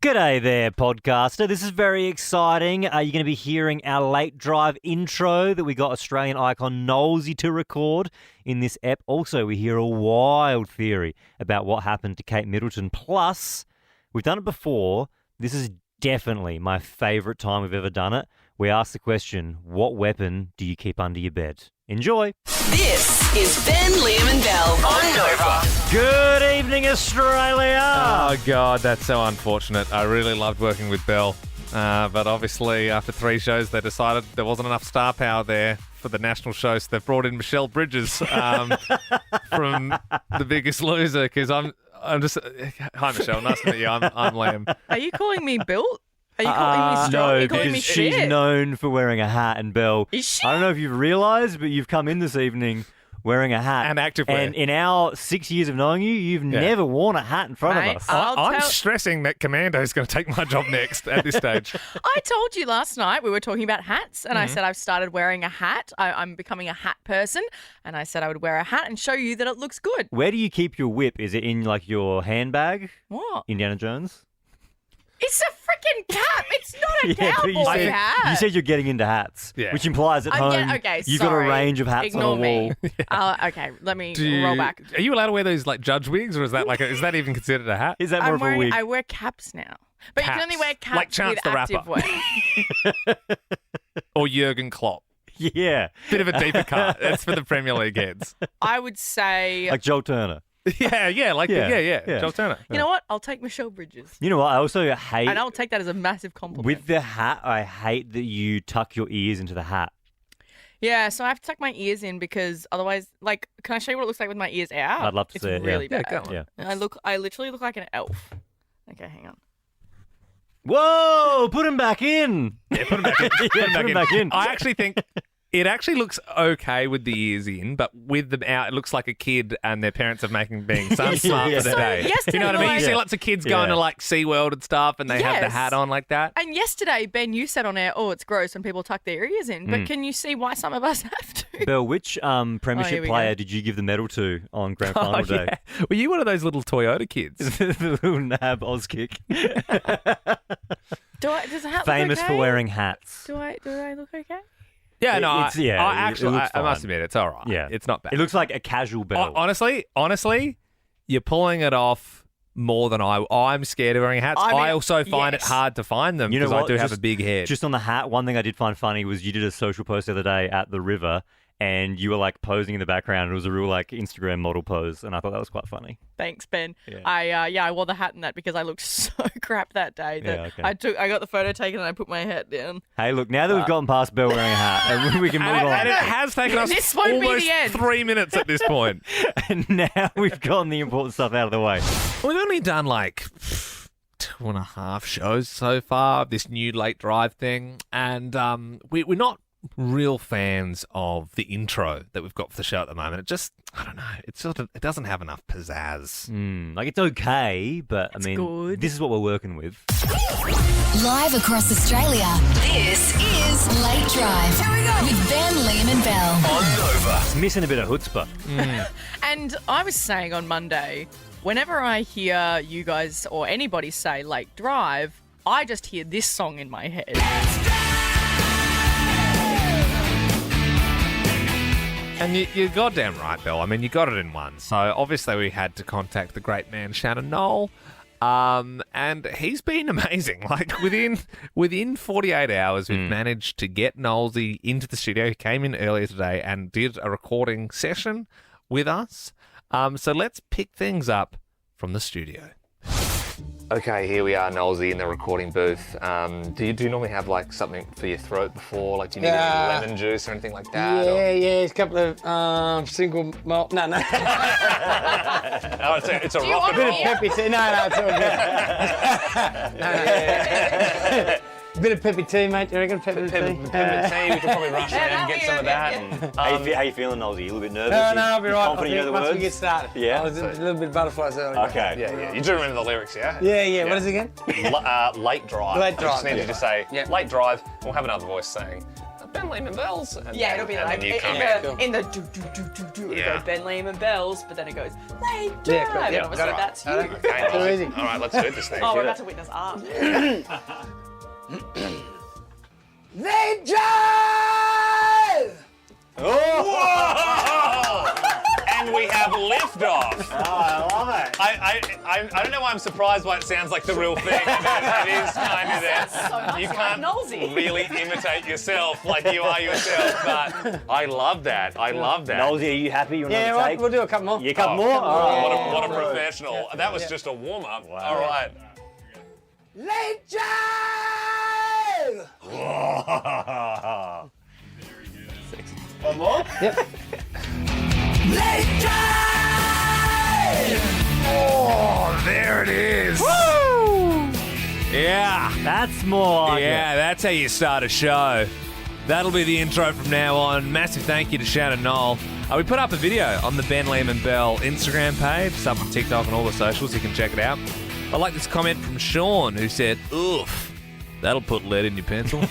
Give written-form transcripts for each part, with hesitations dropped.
G'day there, podcaster. This is very exciting. You're going to be hearing our late drive intro that we got Australian icon Nollsy to record in this ep. Also, we hear a wild theory about what happened to Kate Middleton. Plus, we've done it before. This is definitely my favourite time we've ever done it. We ask the question, what weapon do you keep under your bed? Enjoy. This is Ben, Liam and Belle on Nova. Good evening, Australia. Oh, God, that's so unfortunate. I really loved working with Belle. But obviously, after 3 shows, they decided there wasn't enough star power there for the national show, so they've brought in Michelle Bridges from The Biggest Loser, because I'm just... Hi, Michelle. Nice to meet you. I'm Liam. Are you calling me built? Are you calling me strong? No, Are you calling me because she's fit? known for wearing a hat, and Belle, Is she? I don't know if you've realised, but you've come in this evening wearing a hat. And activewear. And in our 6 years of knowing you, you've never worn a hat in front Mate, of us. I'm stressing that Commando's going to take my job next at this stage. I told you last night we were talking about hats, and I said I've started wearing a hat. I'm becoming a hat person, and I said I would wear a hat and show you that it looks good. Where do you keep your whip? Is it in, like, your handbag? What? Indiana Jones? It's a freaking cap. It's not a but you cowboy said, hat. you said you're getting into hats, Yeah. which implies at home you've got a sorry. range of hats Ignore on a wall. me. Okay, let me roll back. Are you allowed to wear those like judge wigs, or is that is that even considered a hat? Is that more of a wig? I wear caps now. But you can only wear caps Like Chance with the Rapper. activewear. Or Jurgen Klopp? Yeah, Bit of a deeper cut. That's for the Premier League heads. I would say, like Joel Turner. Yeah, Yeah. Joel Turner. you know what? I'll take Michelle Bridges. You know what? I also hate... And I'll take that as a massive compliment. With the hat, I hate that you tuck your ears into the hat. Yeah, so I have to tuck my ears in because otherwise, like, can I show you what it looks like with my ears out? I'd love to it's see it, yeah. really bad. Yeah, go on. Yeah. I literally look like an elf. Okay, hang on. Whoa! Put him back in. Yeah, put him back in. Put him back in. I actually think it actually looks okay with the ears in, but with them out, it looks like a kid and their parents are being so smart Yeah. for the So day. yesterday, You know what I mean? You see Yeah. lots of kids going Yeah. to like SeaWorld and stuff, and they have the Yes. hat on like that. And yesterday, Ben, you said on air, oh, it's gross when people tuck their ears in. But can you see why some of us have to? Belle, which Oh, here premiership we player go. did you give the medal to on grand final day? Yeah. Were you one of those little Toyota kids? The little nab Auskick. Does a hat Famous look for okay? wearing hats. Do I look okay? Yeah, no, It's- yeah, I it actually, looks I must fine. admit, it's all right. Yeah. It's not bad. It looks like a casual belt. Honestly, you're pulling it off more than I'm scared of wearing hats. I mean, I also find it yes. hard to find them You know because I what? do have Just- a big head. Just on the hat, one thing I did find funny was you did a social post the other day at the river and you were like posing in the background. It was a real like Instagram model pose and I thought that was quite funny. Thanks, Ben. Yeah. I wore the hat in that because I looked so crap that day that Yeah, okay. I got the photo taken and I put my hat down. Hey, look, now that we've gotten past Belle wearing a hat, and we can move and on. it has taken us This won't be almost the end. 3 minutes at this point. And now we've gotten the important stuff out of the way. We've only done like 2.5 shows so far, this new late drive thing, and we're not real fans of the intro that we've got for the show at the moment. It just, I don't know, it doesn't have enough pizzazz. Like, it's okay, but I mean, good. this is what we're working with. Live across Australia, this is Late Drive. Here we go. With Ben, Liam and Belle. On Nova. It's missing a bit of chutzpah. And I was saying on Monday, whenever I hear you guys or anybody say late drive, I just hear this song in my head. And you're goddamn right, Belle. I mean, you got it in one. So obviously we had to contact the great man Shannon Noll, and he's been amazing. Like within 48 hours, we've managed to get Nollsy into the studio. He came in earlier today and did a recording session with us. So let's pick things up from the studio. Okay, here we are, Nollsy, in the recording booth. Do you normally have like something for your throat before? Like, do you need any lemon juice or anything like that? Yeah, it's a couple of single malt. No. Oh, it's a Do you want Bit of beer? peppy tea. No, it's all good. Bit of peppy tea, mate. You reckon peppy tea? Peppermint tea, we could probably rush in and get some of that. And, How you feeling, Nollsy? You a little bit nervous? No, I'll be You right. confident you know the Once we words? get started. Yeah? I was a little bit butterflies earlier. Okay. yeah. You do remember the lyrics, yeah? Yeah. What is it again? Late drive. Late I just drive, need you to say, Yeah. late drive. We'll have another voice saying, Ben Lehman Bells. Yeah, it'll be and like then you come in the do do do do do. It'll Yeah. go Ben Lehman Bells, but then it goes Late Drive. Yeah, cool. And Yeah, obviously got it. that's you. Okay, Too easy. All right, let's do this thing. Oh, we're about to witness art. Late drive! And we have liftoff. Oh, I love it. I don't know why I'm surprised why it sounds like the real thing. It is kind of there. So much You like can't Nollsy. really imitate yourself like you are yourself, but I love that. I love that. Nollsy, are you happy? You want Yeah, another take? we'll do a couple more. You a couple more? All right. What a professional. That was just a warm-up. All right. Late drive! One more? Yep. Late drive! Oh, there it is. Woo! Yeah. That's more like Yeah, that's how you start a show. That'll be the intro from now on. Massive thank you to Shannon Noll. We put up a video on the Ben Lehman Bell Instagram page, it's up on TikTok and all the socials, you can check it out. I like this comment from Sean who said, oof, that'll put lead in your pencil.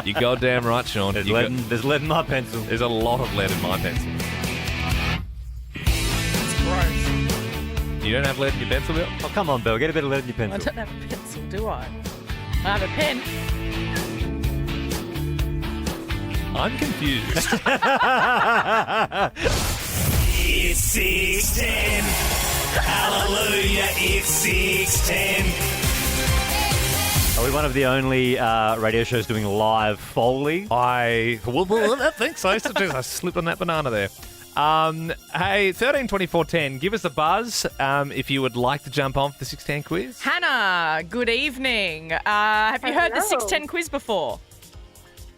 You goddamn right, Sean. There's lead in my pencil. There's a lot of lead in my pencil. That's gross. You don't have lead in your pencil, Bill? Oh, come on, Belle. Get a bit of lead in your I pencil. don't have a pencil, do I? I have a pen. I'm confused. It's 6:10. Hallelujah, it's 6:10. Are we one of the only radio shows doing live Foley? I think so. I slipped on that banana there. Hey, 13 24 10, give us a buzz if you would like to jump on for the 610 quiz. Hannah, good evening. Have you heard the Hello. 610 quiz before?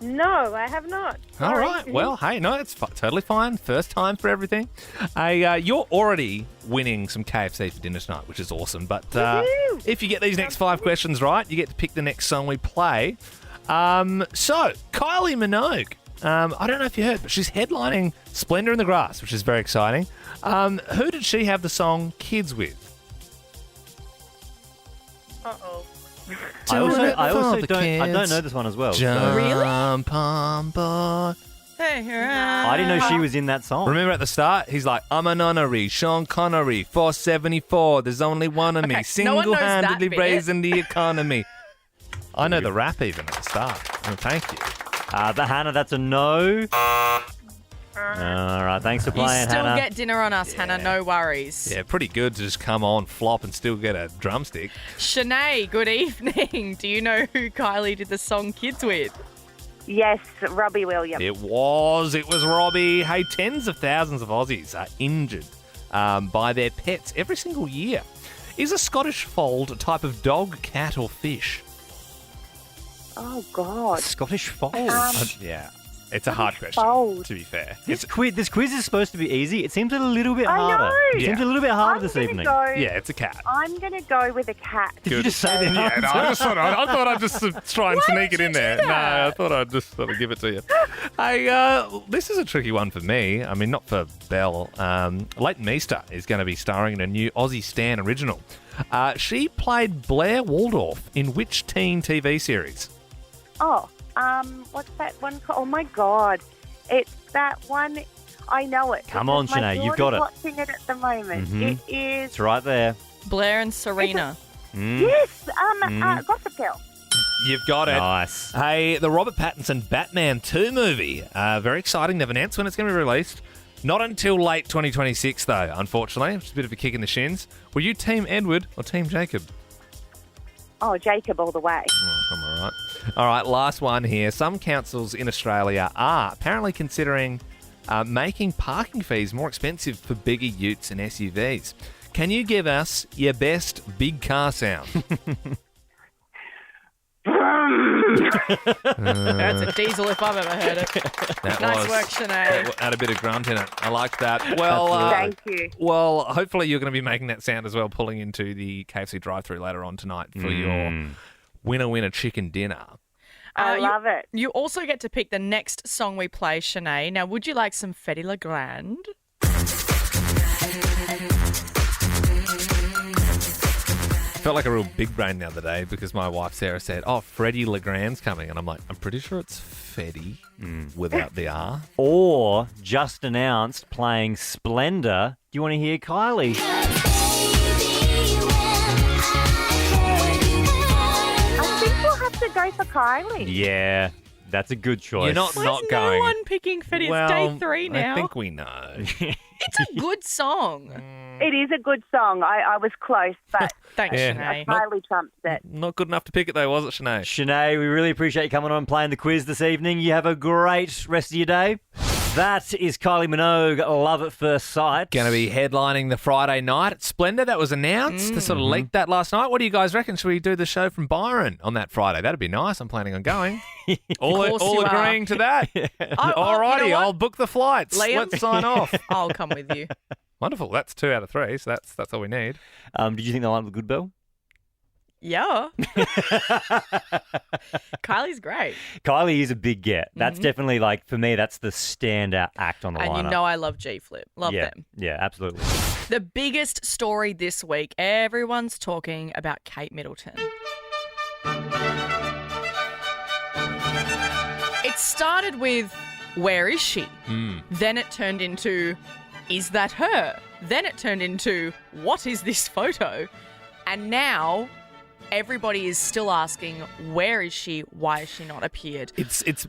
No, I have not. All Sorry. right. Well, hey, no, it's totally fine. First time for everything. You're already winning some KFC for dinner tonight, which is awesome. But Woohoo! if you get these next 5 questions right, you get to pick the next song we play. So, Kylie Minogue. I don't know if you heard, but she's headlining Splendour in the Grass, which is very exciting. Who did she have the song Kids with? Uh-oh. I also the don't kids. know this one as well. so- Jump on board. Hey, I didn't know she was in that song. Remember at the start, he's like, I'm a nunnery, Sean Connery, 474, there's only one of me, Okay, no one knows that single-handedly bit. raising the economy. I know the rap even at the start. Oh, thank you. But Hannah, that's a no. All right, thanks for You playing, still Hannah. get dinner on us, Hannah. No worries. Yeah, pretty good to just come on, flop, and still get a drumstick. Shanae, good evening. Do you know who Kylie did the song Kids with? Yes, Robbie Williams. It was Robbie. Hey, tens of thousands of Aussies are injured by their pets every single year. Is a Scottish fold a type of dog, cat, or fish? Oh, God. Scottish Fold. Yeah, it's a hard question, fold. to be fair. This quiz is supposed to be easy. It seems a little bit I harder. know. It seems a Yeah. little bit harder I'm this gonna evening. Go, Yeah, it's a cat. I'm going to go with a cat. Did you just say the Yeah, answer? no, I thought I'd just try and sneak it in there. No, I thought I'd just sort of give it to you. Hey, this is a tricky one for me. I mean, not for Belle. Leighton Meester is going to be starring in a new Aussie Stan original. She played Blair Waldorf in which teen TV series? Oh, what's that one called? Oh, my God. It's that one. I know it. Come because on, my Shanae, you've daughter's got it. watching it at the moment. Mhm. It is... It's right there. Blair and Serena. Yes, Gossip Girl. You've got it. Nice. Hey, the Robert Pattinson Batman 2 movie. Very exciting. They've announced when it's going to be released. Not until late 2026, though, unfortunately. Which is a bit of a kick in the shins. Were you Team Edward or Team Jacob? Oh, Jacob all the way. Oh, I'm all right. All right, last one here. Some councils in Australia are apparently considering making parking fees more expensive for bigger utes and SUVs. Can you give us your best big car sound? That's a diesel if I've ever heard it. That Nice work, Shanae. Had a bit of grunt in it. I like that. Well, Thank you. well, hopefully you're going to be making that sound as well, pulling into the KFC drive-thru later on tonight for your winner chicken dinner. I love it. You also get to pick the next song we play, Shanae. Now, would you like some Fetty Legrand? felt like a real big brain the other day because my wife Sarah said, "Oh, Freddie Legrand's coming," and I'm like, "I'm pretty sure it's Fetty without the R." Or just announced playing Splendour. Do you want to hear Kylie? I think we'll have to go for Kylie. Yeah, that's a good choice. You're not Why is going. no one picking Fetty? Well, It's day 3 now. I think we know. It's a good song. It is a good song. I was close, but Thanks, Yeah. Sinead. Kylie trumps it. Not good enough to pick it though, was it, Sinead? Sinead, we really appreciate you coming on and playing the quiz this evening. You have a great rest of your day. That is Kylie Minogue, Love at First Sight. Going to be headlining the Friday night at Splendour. That was announced. They sort of leaked that last night. What do you guys reckon? Should we do the show from Byron on that Friday? That'd be nice. I'm planning on going. all course you are. agreeing to that. Alrighty, you know what? I'll book the flights. Liam? Let's sign off. I'll come with you. Wonderful. That's 2 out of 3, so that's all we need. Did you think the line was good, Belle? Yeah. Kylie's great. Kylie is a big get. That's definitely, like, for me, that's the standout act on the And lineup. you know I love G-Flip. Love yeah, them. Yeah, absolutely. The biggest story this week, everyone's talking about Kate Middleton. It started with, where is she? Then it turned into, is that her? Then it turned into, what is this photo? And now everybody is still asking, where is she? Why has she not appeared?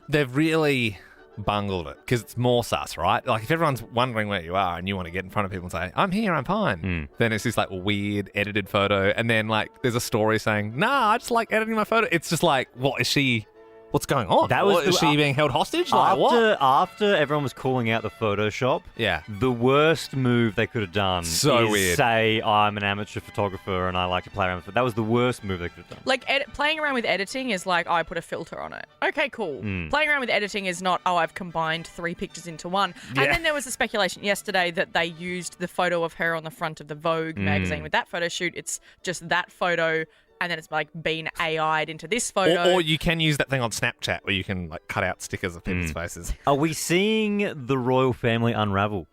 They've really bungled it because it's more sus, right? Like if everyone's wondering where you are and you want to get in front of people and say, "I'm here, I'm fine," then it's this like weird edited photo, and then like there's a story saying, "Nah, I just like editing my photo." It's just like, what is she? What's going on? That was What, is the- she being held hostage? Like what? After everyone was calling out the Photoshop, Yeah. the worst move they could have done So is weird. say, I'm an amateur photographer and I like to play around with it. That was the worst move they could have done. Like, playing around with editing is like, oh, I put a filter on it. Okay, cool. Playing around with editing is not, oh, I've combined 3 pictures into one. Yeah. And then there was a speculation yesterday that they used the photo of her on the front of the Vogue magazine with that photo shoot. It's just that photo, and then it's like been AI'd into this photo. Or you can use that thing on Snapchat where you can like cut out stickers of people's faces. Are we seeing the royal family unravel?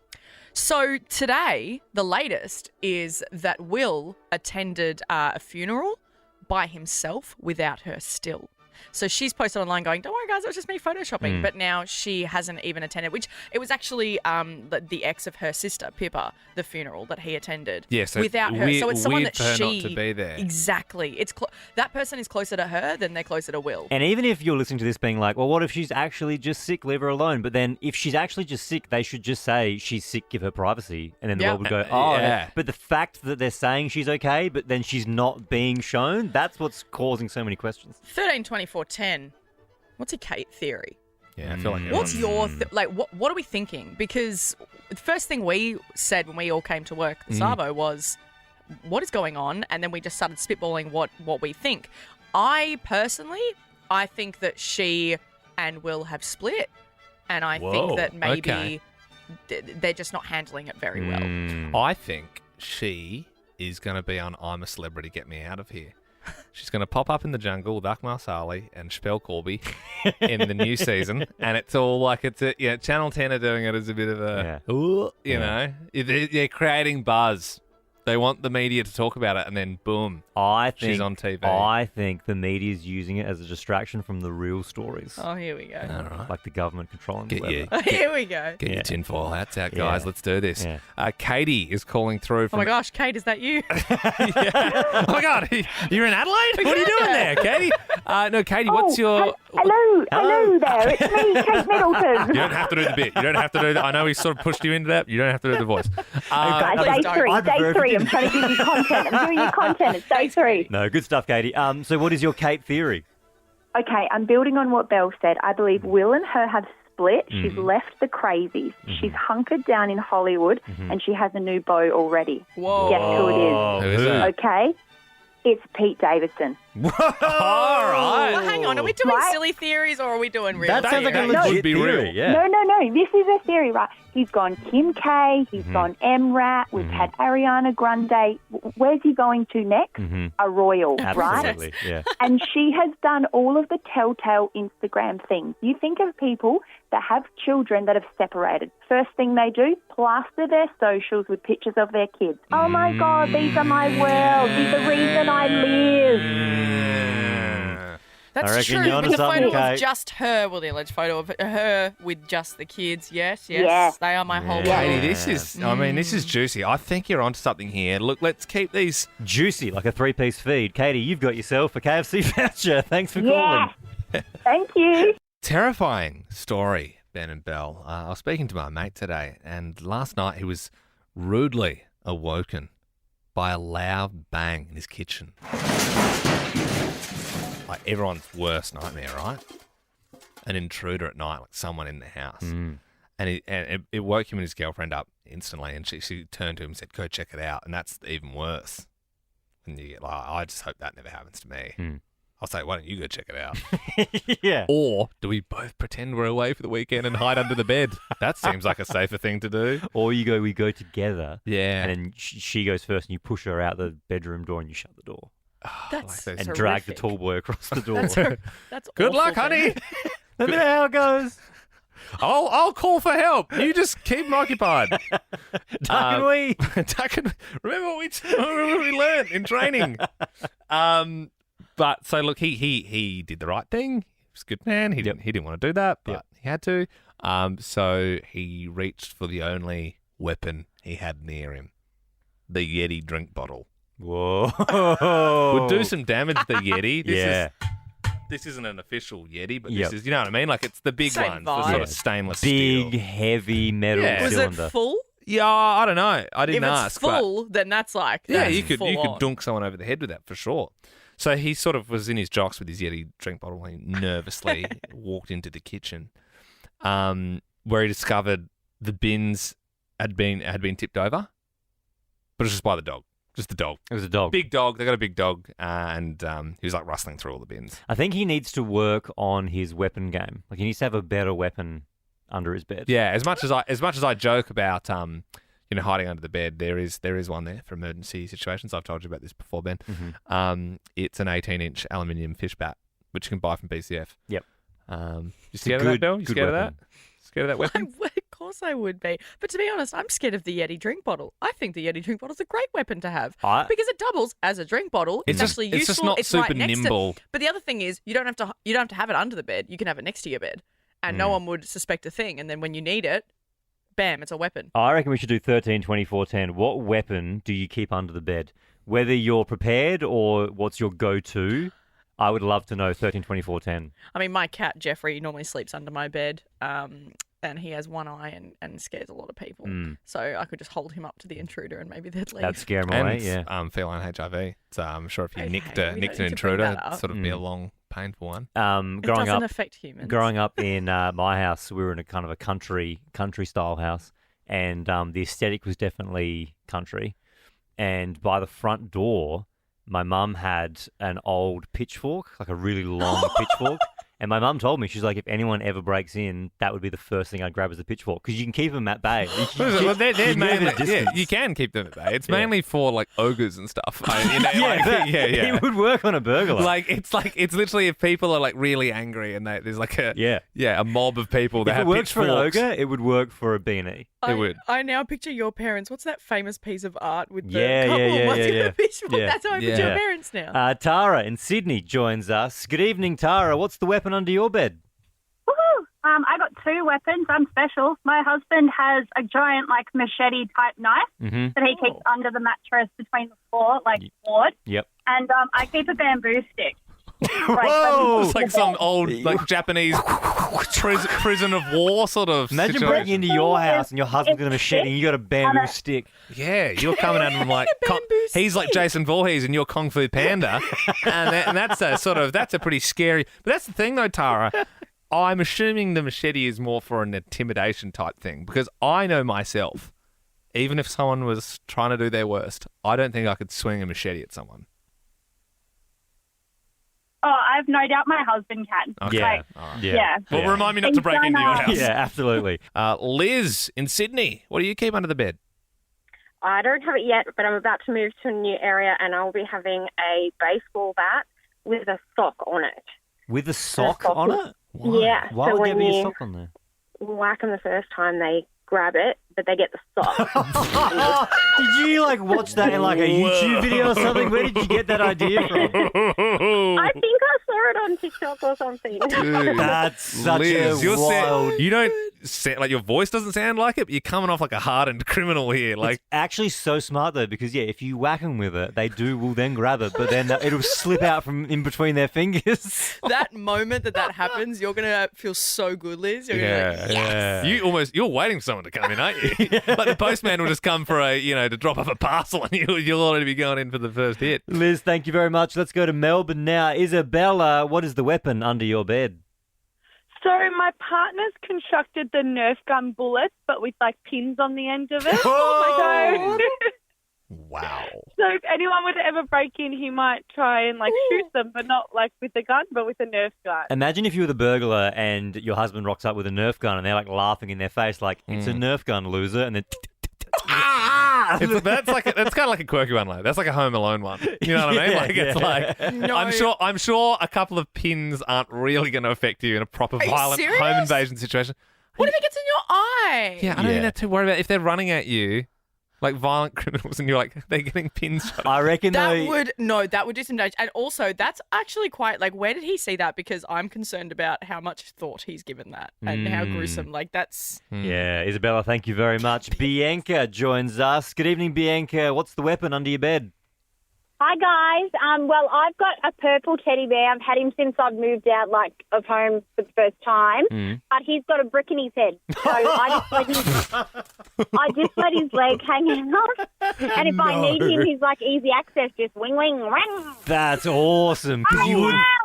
So today, the latest is that Will attended a funeral by himself without her still. So she's posted online going, don't worry, guys, it was just me photoshopping. But now she hasn't even attended, which it was actually the ex of her sister, Pippa, the funeral that he attended Yeah, so without her. So it's someone weird that for her she... not to be there. Exactly. It's that person is closer to her than they're closer to Will. And even if you're listening to this being like, well, what if she's actually just sick, leave her alone? But then if she's actually just sick, they should just say she's sick, give her privacy. And then the Yeah. world would go, oh, Yeah. But the fact that they're saying she's okay, but then she's not being shown, that's what's causing so many questions. 13-24-10. What's your Kate theory? Yeah, I feel like What's your what are we thinking? Because the first thing we said when we all came to work at Sabo was, what is going on? And then we just started spitballing what we think. I personally think that she and Will have split, and I think that maybe okay. they're just not handling it very well. I think she is going to be on I'm a Celebrity, Get Me Out of Here. She's going to pop up in the jungle with Akmal Saleh and Spell Corby in the new season. And it's all like, Channel 10 are doing it as a bit of a, you know, they're creating buzz. They want the media to talk about it, and then boom, she's on TV. I think the media's using it as a distraction from the real stories. Oh, here we go. All right. Like the government controlling the Get weather. Here we go. Get your tinfoil hats out, guys. Yeah. Let's do this. Yeah. Katie is calling through Oh from... my gosh, Kate, is that you? Oh my God, you're in Adelaide? What are you doing there, Katie? No, Katie, what's your... Hello there. It's me, Kate Middleton. You don't have to do the bit. You don't have to do that. I know he sort of pushed you into that. You don't have to do the voice. Guys, Please day don't. 3. I'd Day prefer if 3. you I'm trying to give you content. I'm giving you content. It's day 3. No, good stuff, Katie. So what is your Kate theory? Okay, I'm building on what Belle said. I believe Will and her have split. She's left the crazies. She's hunkered down in Hollywood, and she has a new beau already. Whoa. Guess who it is? Who is it? Okay, it's Pete Davidson. All right. Well, hang on. Are we doing Right? silly theories or are we doing real? That sounds like a theories? would legit be theory. real. Yeah. No. This is a theory, right? He's gone Kim K. He's gone M-Rat. We've had Ariana Grande. Where's he going to next? A royal, right? Absolutely. Yeah. And she has done all of the telltale Instagram things. You think of people that have children that have separated. First thing they do, plaster their socials with pictures of their kids. Oh, my God, these are my world. These are the reason I live. That's I reckon true. you're onto But the something, photo Kate. of just her, well, the alleged photo of her with just the kids. Yes, Yeah. they are my whole world. Katie, this is juicy. I think you're onto something here. Look, let's keep these. Juicy, like a 3-piece feed. Katie, you've got yourself a KFC voucher. Thanks for Yeah. calling. Thank you. Terrifying story, Ben and Belle. I was speaking to my mate today, and last night he was rudely awoken by a loud bang in his kitchen. Like everyone's worst nightmare, right? An intruder at night, like someone in the house. And it woke him and his girlfriend up instantly, and she turned to him and said, "Go check it out." And that's even worse. And you get like, I just hope that never happens to me. I'll say, why don't you go check it out? Yeah. Or do we both pretend we're away for the weekend and hide under the bed? That seems like a safer thing to do. Or we go together. Yeah. And then she goes first and you push her out the bedroom door and you shut the door. That's like And those- drag the horrific. tall boy across the door. That's Good awful luck, thing. honey. Let me know how it goes. I'll call for help. You just keep me occupied. Duck and we. Remember what we learned in training. But so look, he did the right thing. He was a good man. He didn't want to do that, but he had to. So he reached for the only weapon he had near him, the Yeti drink bottle. Whoa. Would do some damage to the Yeti. This isn't an official Yeti, but this is, you know what I mean? Like it's the big Same ones, the sort of vibe. stainless Big, steel. heavy metal Yeah. Was cylinder. it full? Yeah, I don't know. I If didn't it's ask. but- full, then that's like Yeah, that's you could full on. dunk someone over the head with that for sure. So he sort of was in his jocks with his Yeti drink bottle and he nervously walked into the kitchen, where he discovered the bins had been tipped over, but it was just by the dog, just the dog. It was a dog. Big dog. They got a big dog, and he was like rustling through all the bins. I think he needs to work on his weapon game. Like he needs to have a better weapon under his bed. Yeah, as much as I joke about hiding under the bed, there is one there for emergency situations. I've told you about this before, Ben. It's an 18-inch aluminium fish bat, which you can buy from BCF. Yep. You scared of that, Bill? You good scared of weapon. that? Scared of that weapon? Of course I would be. But to be honest, I'm scared of the Yeti drink bottle. I think the Yeti drink bottle is a great weapon to have because it doubles as a drink bottle. It's actually useful. It's just not it's super right next nimble. But the other thing is, you don't have to have it under the bed. You can have it next to your bed, and no one would suspect a thing. And then when you need it, bam, it's a weapon. I reckon we should do 13, 24, 10. What weapon do you keep under the bed? Whether you're prepared or what's your go-to, I would love to know 13, 24, 10. I mean, my cat Jeffrey normally sleeps under my bed, and he has one eye and scares a lot of people. So I could just hold him up to the intruder, and maybe they'd leave. That'd scare him And away, yeah. feline HIV. So I'm sure if you Okay, nicked we an don't need to bring intruder, that it'd up. sort of be a long, painful one. It Growing doesn't up, affect humans. growing up in my house, we were in a kind of a country style house, and the aesthetic was definitely country. And by the front door, my mum had an old pitchfork, like a really long pitchfork. And my mum told me, she's like, if anyone ever breaks in, that would be the first thing I'd grab as a pitchfork because you can keep them at bay. Well, they're you can keep them mainly, at distance. you can keep them at bay. It's mainly for like ogres and stuff. It would work on a burglar. It's literally if people are like really angry and there's like a mob of people that if have it works for an pitchforks. ogre, it would work for a B&E. It would. I now picture your parents. What's that famous piece of art with the Yeah, couple? yeah, What's yeah, in yeah. the pitchfork? Yeah. That's how I picture Yeah. your parents now. Tara in Sydney joins us. Good evening, Tara. What's the weapon under your bed? Woohoo! I got two weapons. I'm special. My husband has a giant, like, machete-type knife that he keeps under the mattress between the floor, like board. Yep. And I keep a bamboo stick. Whoa! It's like some old like Japanese prison of war sort of Imagine situation. breaking into your house and your husband's got a machete and you got a bamboo stick. Yeah, you're coming at him like he's like Jason Voorhees and you're Kung Fu Panda, and that's a pretty scary. But that's the thing though, Tara. I'm assuming the machete is more for an intimidation type thing because I know myself. Even if someone was trying to do their worst, I don't think I could swing a machete at someone. Oh, I've no doubt my husband can. Okay. Yeah. All right. Yeah. Well, remind me not to break into your house. Yeah, absolutely. Liz in Sydney, what do you keep under the bed? I don't have it yet, but I'm about to move to a new area and I'll be having a baseball bat with a sock on it. With a sock on it? Yeah. Why so would there when be a you sock on there? whack them the first time, they grab it, but they get the sock. Did you watch that in a YouTube video or something? Where did you get that idea from? I think I saw it on TikTok or something. Dude, That's such Liz, a wild. you don't sound, your voice doesn't sound like it, but you're coming off like a hardened criminal here. It's actually so smart though, because if you whack them with it, they will then grab it, but then it'll slip out from in between their fingers. That moment that happens, you're gonna feel so good, Liz. You're gonna be like, yes. You're waiting for someone to come in, aren't you? Like the postman will just come for to drop off a parcel, and you'll already be going in for the first hit. Liz, thank you very much. Let's go to Melbourne now. Isabella, what is the weapon under your bed? So my partner's constructed the Nerf gun bullets, but with pins on the end of it. Oh my God. Wow. So if anyone would ever break in, he might try and shoot them, but not with the gun, but with a Nerf gun. Imagine if you were the burglar and your husband rocks up with a Nerf gun and they're laughing in their face it's a Nerf gun, loser, and then That's kind of like a quirky one, That's like a Home Alone one. You know what I mean? It's No. I'm sure a couple of pins aren't really going to affect you in a proper you violent serious? home invasion situation. What if it gets in your eye? Yeah, I don't think too worried about if they're running at you, violent criminals, and you're they're getting pins shot. I reckon that would do some damage. And also, that's actually quite where did he see that? Because I'm concerned about how much thought he's given that and how gruesome. That's Yeah, Isabella, thank you very much. Bianca joins us. Good evening, Bianca. What's the weapon under your bed? Hi, guys. Well, I've got a purple teddy bear. I've had him since I've moved out, of home for the first time. But he's got a brick in his head. So I just let his leg hang out. And if I need him, he's easy access, just wing, wing, ring. That's awesome. Because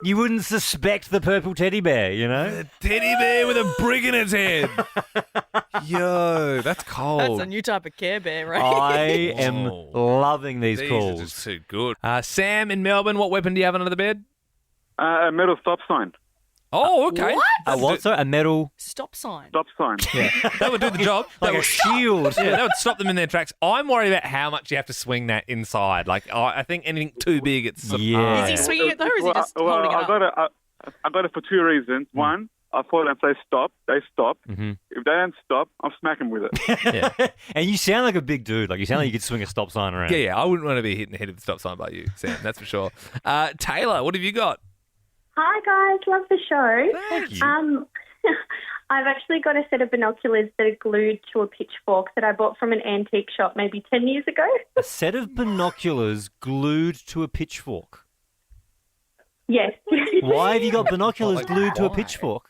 you wouldn't suspect the purple teddy bear, A teddy bear with a brick in its head. Yo, that's cold. That's a new type of Care Bear, right? I am loving these calls. These are just too good. Sam in Melbourne, what weapon do you have under the bed? A metal stop sign. Oh, okay. What? A what, sir? A metal stop sign. Stop sign. Yeah, that would do the job. like a shield. Yeah, that would stop them in their tracks. I'm worried about how much you have to swing that inside. I think anything too big, it's Is he swinging it though, or is he just holding it up? I got it for two reasons. One, I thought if they stop, they stop. Mm-hmm. If they don't stop, I'll smack them with it. And you sound like a big dude. You sound like you could swing a stop sign around. Yeah, I wouldn't want to be hitting the head of the stop sign by you, Sam. That's for sure. Taylor, what have you got? Hi, guys. Love the show. Thank you. I've actually got a set of binoculars that are glued to a pitchfork that I bought from an antique shop maybe 10 years ago. A set of binoculars glued to a pitchfork. Yes. Why have you got binoculars glued to a pitchfork?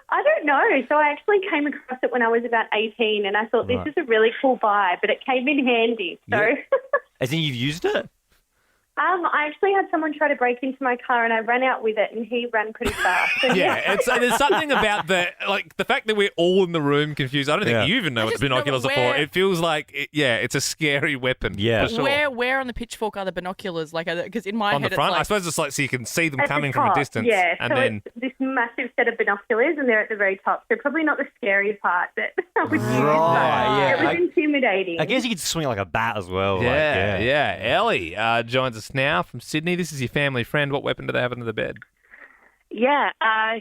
I don't know. So I actually came across it when I was about 18 and I thought this is a really cool buy, but it came in handy. So, As in you've used it? I actually had someone try to break into my car and I ran out with it and he ran pretty fast. So, there's something about the fact that we're all in the room confused. I don't think you even know what the binoculars are for. It feels like, it's a scary weapon. Yeah. For sure. Where on the pitchfork are the binoculars? Because in my on head the front, it's I suppose it's so you can see them at coming the from a top, distance. Yeah, and so then it's this massive set of binoculars and they're at the very top. So probably not the scary part that I would use. Right, It was intimidating. I guess you could swing like a bat as well. Yeah. Ellie joins us now from Sydney. This is your family friend. What weapon do they have under the bed? Yeah,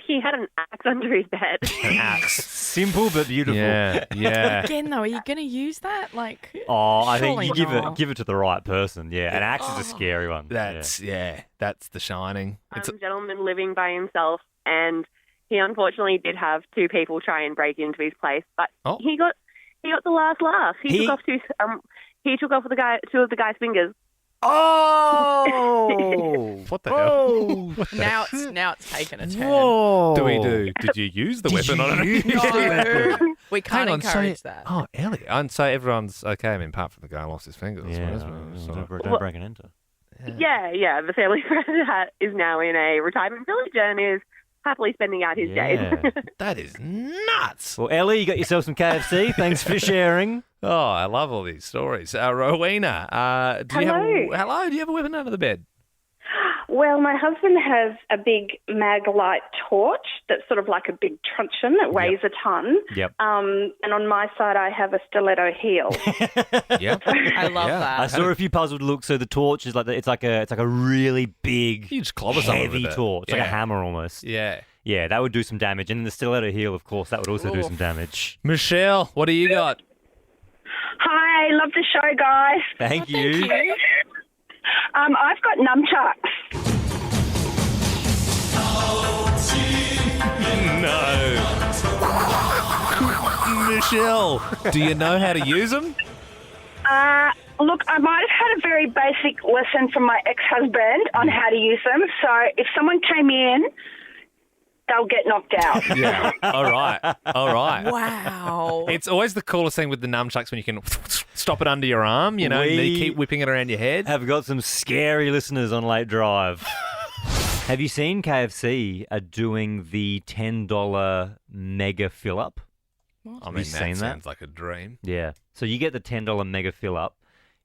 he had an axe under his bed. An axe. Simple but beautiful. Yeah. Again, though, are you going to use that? I think you surely give it to the right person. Yeah, an axe is a scary one. That's The Shining. It's A gentleman living by himself, and he unfortunately did have two people try and break into his place, but he got the last laugh. He took off two of two of the guy's fingers. Oh! What the hell? Now it's taken a turn. Whoa! Did you use the weapon on it? No, we can't encourage that. Oh, Ellie. And so everyone's okay, apart from the guy who lost his fingers. Don't break and enter. Yeah. The family friend is now in a retirement village and is happily spending out his days. That is nuts. Well, Ellie, you got yourself some KFC. Thanks for sharing. Oh, I love all these stories. Rowena, do you have a weapon under the bed? Well, my husband has a big Maglite torch that's sort of like a big truncheon that weighs a ton. Yep. And on my side, I have a stiletto heel. Yep. I love that. I saw a few puzzled looks. So the torch is it's like a really big, You just clobber someone heavy with it. torch, like a Yeah. hammer almost. Yeah. Yeah, that would do some damage. And then the stiletto heel, of course, that would also do some damage. Michelle, what do you got? Hi, love the show, guys. Thank you. I've got nunchucks. No. Michelle, do you know how to use them? Look, I might have had a very basic lesson from my ex-husband on how to use them. So if someone came in, they'll get knocked out. Yeah. All right. Wow. It's always the coolest thing with the nunchucks when you can stop it under your arm, and then you keep whipping it around your head. Have got some scary listeners on Late Drive. Have you seen KFC are doing the $10 mega fill-up? I Have mean, you seen that? sounds like a dream. Yeah. So you get the $10 mega fill-up.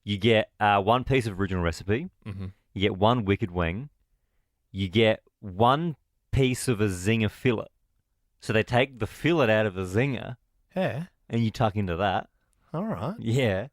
You get one piece of original recipe. Mm-hmm. You get one wicked wing. You get one piece of a zinger fillet. So they take the fillet out of the zinger. Yeah. And you tuck into that. All right. Yeah.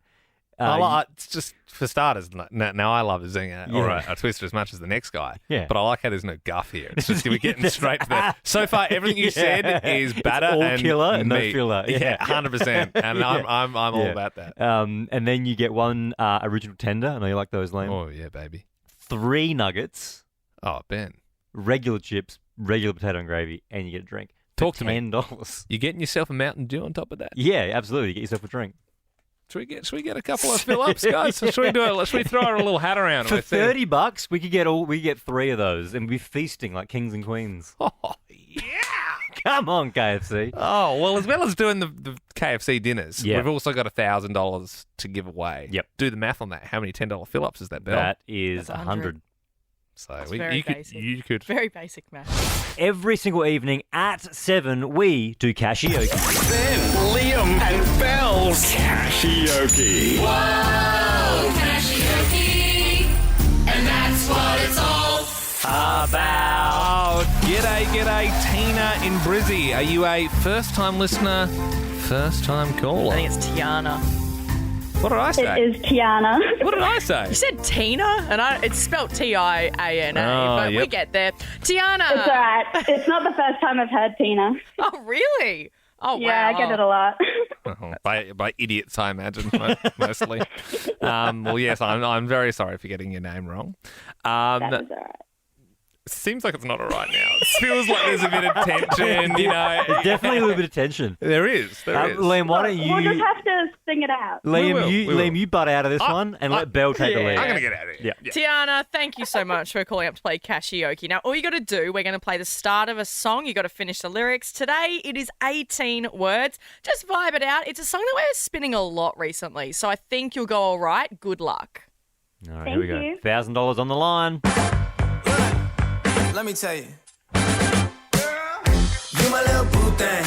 It's just for starters. Now I love a zinger or a twister as much as the next guy. Yeah. But I like how there's no guff here. It's just we're getting straight to the. So far, everything you said is batter It's all and killer and no meat. filler. Yeah, 100%. And I'm all about that. And then you get one original tender. I know you like those, Liam. Oh yeah, baby. 3 nuggets. Oh, Ben. Regular chips, regular potato and gravy, and you get a drink. Talk to me. $10. You're getting yourself a Mountain Dew on top of that. Yeah, absolutely. You get yourself a drink. Should we get a couple of fill-ups, guys? Should we throw a little hat around For with $30, we could get 3 of those and be feasting like kings and queens. Oh yeah! Come on, KFC. Oh well, as well as doing the KFC dinners, Yeah. we've also got $1,000 to give away. Yep. Do the math on that. How many $10 fill-ups is that, Belle? That is That's 100. So That's you very could basic. could Very basic math. Every single evening at 7, we do Casheoke. Ben, Liam, and Belle's Casheoke. Whoa, Casheoke. And that's what it's all about. G'day, Tina in Brizzy. Are you a first-time listener, first-time caller? I think it's Tiana. What did I say? It is Tiana. What did I say? You said Tina, and it's spelled Tiana, Oh, but we yep. get there. Tiana. It's all right. It's not the first time I've heard Tina. Oh, really? Oh, Yeah, wow. I get it a lot. By idiots, I imagine, mostly. Well, yes, I'm very sorry for getting your name wrong. That was all right. Seems like it's not all right now. It feels like there's a bit of tension, There's definitely a little bit of tension. There is. Liam, why don't you... We'll just have to sing it out. Liam, you butt out of this one and let Belle take the lead. I'm going to get out of here. Yeah. Tiana, thank you so much for calling up to play Casheoke. Now, all you got to do, we're going to play the start of a song. You got to finish the lyrics. Today, it is 18 words. Just vibe it out. It's a song that we're spinning a lot recently, so I think you'll go all right. Good luck. All right, here we go. you. $1,000 on the line. Let me tell you. You my little boo thing.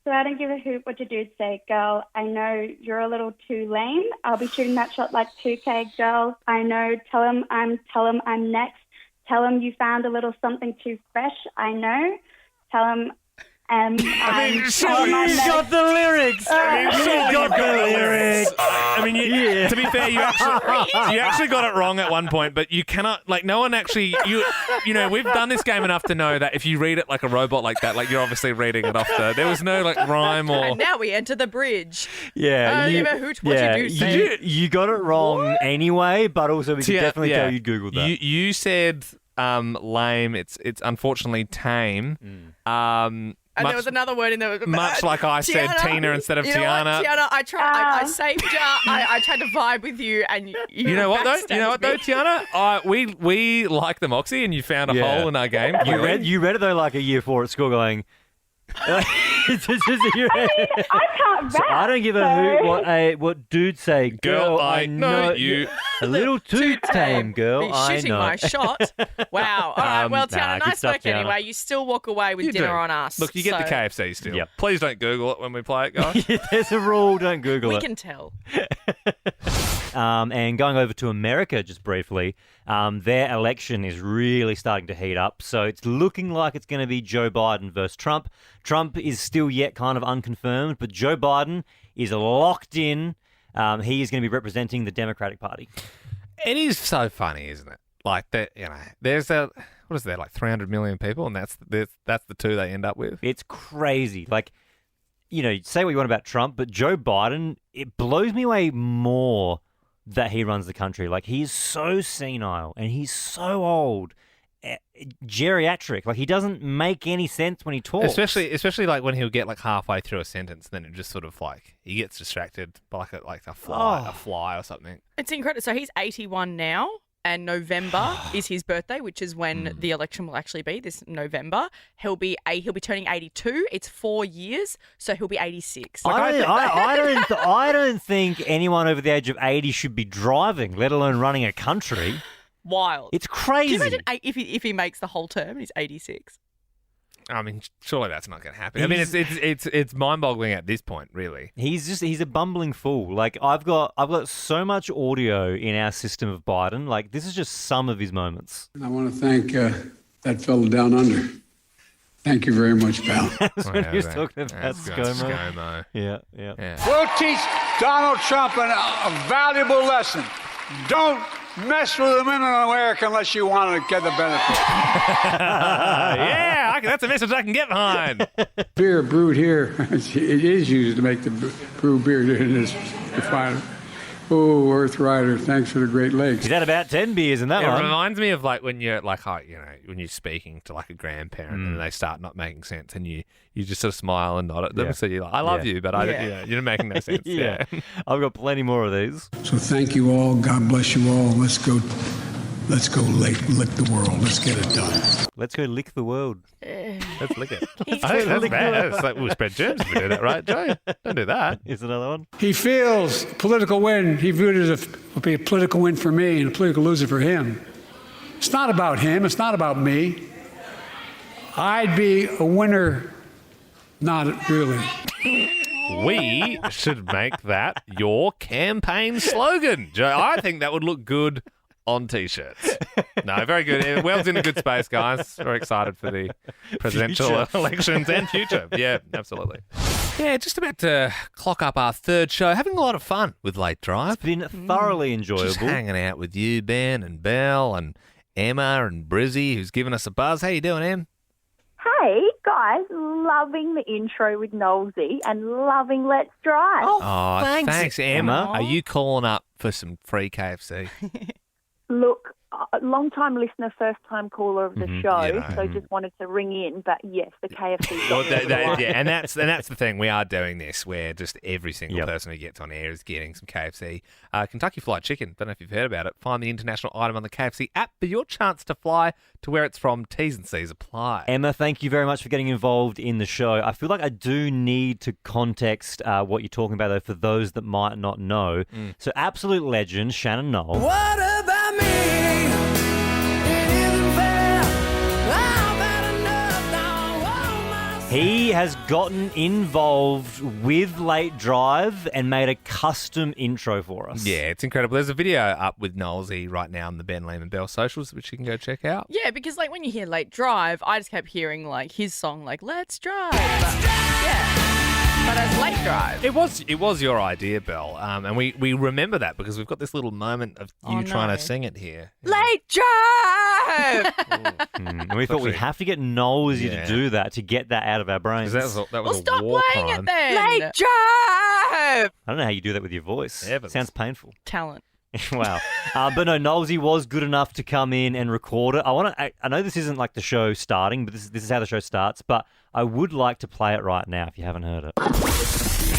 So I don't give a hoot what your dudes say, girl. I know you're a little too lame. I'll be shooting that shot like 2K, girl. I know. Tell him I'm next. Tell him you found a little something too fresh. I know. Tell him I'm got the lyrics. I mean, to be fair, you actually got it wrong at one point, but you cannot, like, no one actually, you know, we've done this game enough to know that if you read it like a robot like that, like, you're obviously reading it off there was no, like, rhyme or... And now we enter the bridge. Yeah. I don't give a hoot what you do say. You got it wrong anyway, but also we can definitely tell you Googled that. You said lame. It's unfortunately tame. And there was another word in there. Much like I said Tina instead of you know Tiana. What, Tiana, I saved you. I tried to vibe with you, and you know what though? backstabbed me. Tiana? We like the Moxie, and you found a hole in our game. You read it though like a year 4 at school, going. I can't rap. I don't give a hoot what dudes say. Girl, I know you. A little too tame, girl. Be I shooting know. my shot. Wow. All right. Well, Nah, Tiana, good nice stuff, work Tiana. anyway. You still walk away with You dinner do. on us. Look, you get the so KFC still. Yep. Please don't Google it when we play it, guys. There's a rule. Don't Google We it. can tell. And going over to America just briefly, their election is really starting to heat up. So it's looking like it's going to be Joe Biden versus Trump. Trump is still yet kind of unconfirmed, but Joe Biden is locked in. He is going to be representing the Democratic Party. It is so funny, isn't it? Like that, there's what is there, like 300 million people, and that's the two they end up with. It's crazy. Like, say what you want about Trump, but Joe Biden, it blows me away more that he runs the country. Like, he's so senile and he's so old, geriatric. Like, he doesn't make any sense when he talks. Especially like when he'll get like halfway through a sentence, then it just sort of like he gets distracted by like a fly or something. It's incredible. So he's 81 now, and November is his birthday, which is when the election will actually be this November. He'll be turning 82. It's 4 years, so he'll be 86. I don't think anyone over the age of 80 should be driving, let alone running a country. Wild. It's crazy. Can you imagine if he makes the whole term and he's 86? I mean, surely that's not going to happen. I mean, it's mind-boggling at this point, really. He's a bumbling fool. Like, I've got so much audio in our system of Biden. Like, this is just some of his moments. I want to thank that fellow down under. Thank you very much, pal. That's when he was talking about ScoMo. Yeah. We'll teach Donald Trump a valuable lesson. Don't mess with the women in America unless you want to get the benefit. Yeah, that's a message I can get behind. Beer brewed here, it is used to make the brew beer in this refinery. Oh, Earth Rider, thanks for the Great Lakes. He's had about 10 beers in that It one. reminds me of like when you're like, when you're speaking to like a grandparent and they start not making sense, and you just sort of smile and nod at them. Yeah. So you're like, I love you, but you're making no sense. Yeah. I've got plenty more of these. So thank you all. God bless you all. Let's go lick the world. Let's get it done. Let's go lick the world. Let's lick it. That's bad. It's like we'll spread germs if we do that, right, Joe? Don't do that. Here's another one. He feels political win. He viewed it as would be a political win for me and a political loser for him. It's not about him. It's not about me. I'd be a winner. Not really. We should make that your campaign slogan, Joe. I think that would look good on T-shirts. No, very good. Well's in a good space, guys. Very excited for the presidential elections and future. Yeah, absolutely. Yeah, just about to clock up our third show. Having a lot of fun with Late Drive. It's been thoroughly enjoyable. Just hanging out with you, Ben and Belle and Emma and Brizzy, who's given us a buzz. How you doing, Em? Hey, guys, loving the intro with Nollsy and loving Let's Drive. Oh, thanks, Emma. Are you calling up for some free KFC? Look, long-time listener, first-time caller of the show, so just wanted to ring in. But yes, the KFC. And that's the thing. We are doing this where just every single person who gets on air is getting some KFC. Kentucky Fried Chicken. Don't know if you've heard about it. Find the international item on the KFC app for your chance to fly to where it's from. T's and C's apply. Emma, thank you very much for getting involved in the show. I feel like I do need to context what you're talking about, though, for those that might not know. So, absolute legend, Shannon Noll. What about me? He has gotten involved with Late Drive and made a custom intro for us. Yeah, it's incredible. There's a video up with Nollsy right now on the Ben Lehman Bell socials, which you can go check out. Yeah, because like when you hear Late Drive, I just kept hearing like his song, like Let's Drive. But as Late Drive. It was your idea, Belle, and we remember that because we've got this little moment of you trying to sing it here. Late Drive! And we thought we'd have to get Nollsy to do that to get that out of our brains. That was Well, a stop war playing crime. it then. Late Drive! I don't know how you do that with your voice. Yeah, but sounds painful. Talent. Wow. But no, Nollsy was good enough to come in and record it. I know this isn't like the show starting, but this is how the show starts, but I would like to play it right now if you haven't heard it.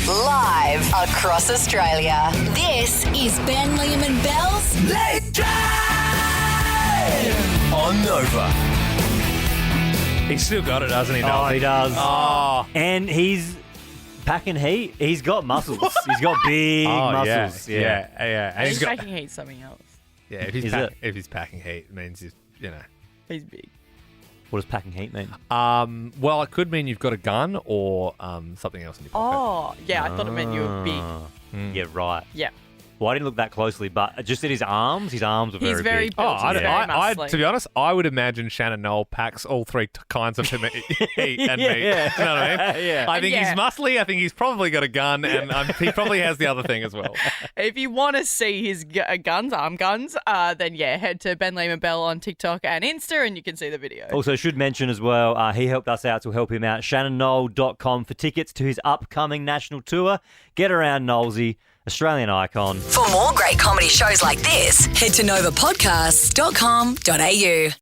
Live across Australia. This is Ben Liam and Belle's Late Drive on Nova. He's still got it, hasn't he? Oh, he does. Oh. And he's packing heat. He's got muscles. He's got big muscles. Yeah. And He's packing heat something else. Yeah, if he's packing heat, it means he's, He's big. What does packing heat mean? Well, it could mean you've got a gun or something else in your pocket. Oh, yeah, I thought it meant you were big. Yeah, right. Yeah. Well, I didn't look that closely, but just at his arms were He's very big. built. He's very muscly. To be honest, I would imagine Shannon Noll packs all three kinds of heat and meat. Yeah. You know what I mean? Yeah. I think he's muscly. I think he's probably got a gun, and he probably has the other thing as well. If you want to see his arm guns, then head to Ben Lehman Bell on TikTok and Insta, and you can see the video. Also, should mention as well, he helped us out, so we'll help him out. ShannonNoll.com for tickets to his upcoming national tour. Get around Nollsy, Australian icon. For more great comedy shows like this, head to novapodcasts.com.au.